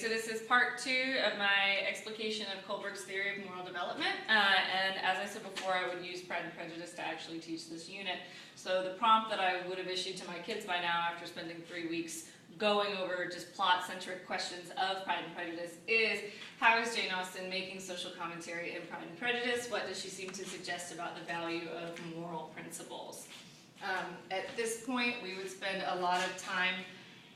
so this is part 2 of my explication of Kohlberg's theory of moral development, and as I said before, I would use Pride and Prejudice to actually teach this unit. So the prompt that I would have issued to my kids by now after spending 3 weeks going over just plot-centric questions of Pride and Prejudice is, how is Jane Austen making social commentary in Pride and Prejudice? What does she seem to suggest about the value of moral principles? At this point, we would spend a lot of time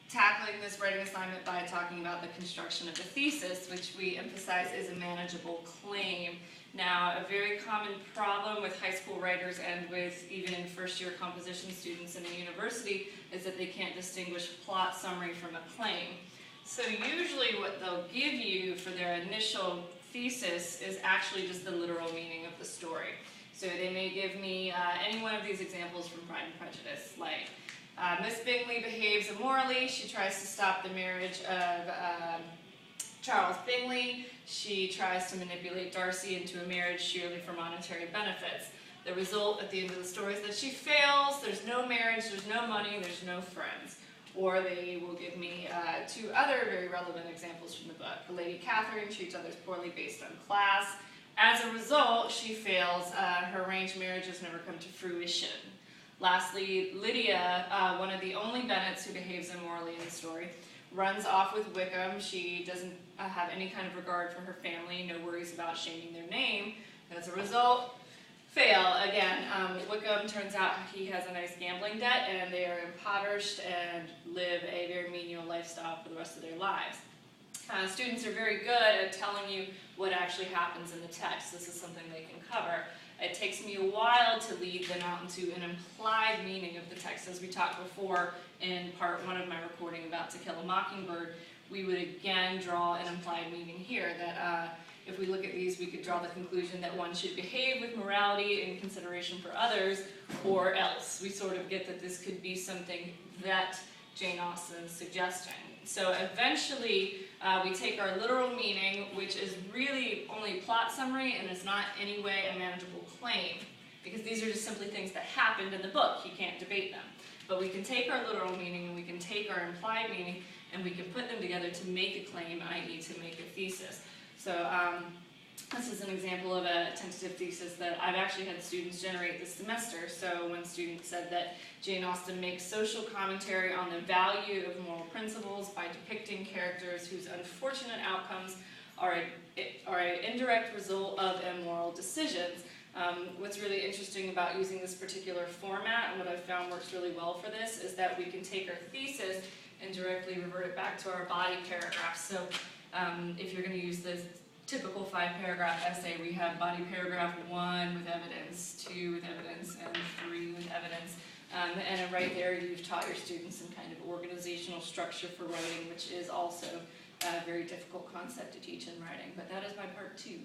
tackling this writing assignment by talking about the construction of the thesis, which we emphasize is a manageable claim. Now, a very common problem with high school writers and with even first-year composition students in the university is that they can't distinguish plot summary from a claim. So usually what they'll give you for their initial thesis is actually just the literal meaning of the story. So they may give me any one of these examples from Pride and Prejudice, like Miss Bingley behaves immorally. She tries to stop the marriage of Charles Bingley. She tries to manipulate Darcy into a marriage sheerly for monetary benefits. The result at the end of the story is that she fails. There's no marriage, there's no money, there's no friends. Or they will give me 2 other very relevant examples from the book. Lady Catherine treats others poorly based on class. As a result, she fails. Her arranged marriages never come to fruition. Lastly, Lydia, one of the only Bennets who behaves immorally in the story, runs off with Wickham. She doesn't have any kind of regard for her family, no worries about shaming their name. As a result, fail. Again, Wickham, turns out he has a nice gambling debt, and they are impoverished and live a very menial lifestyle for the rest of their lives. Students are very good at telling you what actually happens in the text. This is something they can cover. It takes me a while to lead them out into an implied meaning of the text. As we talked before in part 1 of my recording about To Kill a Mockingbird, we would again draw an implied meaning here, that if we look at these, we could draw the conclusion that one should behave with morality and consideration for others, or else. We sort of get that this could be something that Jane Austen is suggesting. So eventually, we take our literal meaning, which is really only plot summary and is not in any way a manageable claim, because these are just simply things that happened in the book. You can't debate them. But we can take our literal meaning and we can take our implied meaning and we can put them together to make a claim, i.e. to make a thesis. So this is an example of a tentative thesis that I've actually had students generate this semester. So one student said that Jane Austen makes social commentary on the value of moral principles by depicting characters whose unfortunate outcomes are an indirect result of immoral decisions. What's really interesting about using this particular format, and what I've found works really well for this, is that we can take our thesis and directly revert it back to our body paragraph. So if you're going to use this typical 5-paragraph essay, we have body paragraph 1 with evidence, 2 with evidence, and 3 with evidence. And right there you've taught your students some kind of organizational structure for writing, which is also a very difficult concept to teach in writing. But that is my part 2.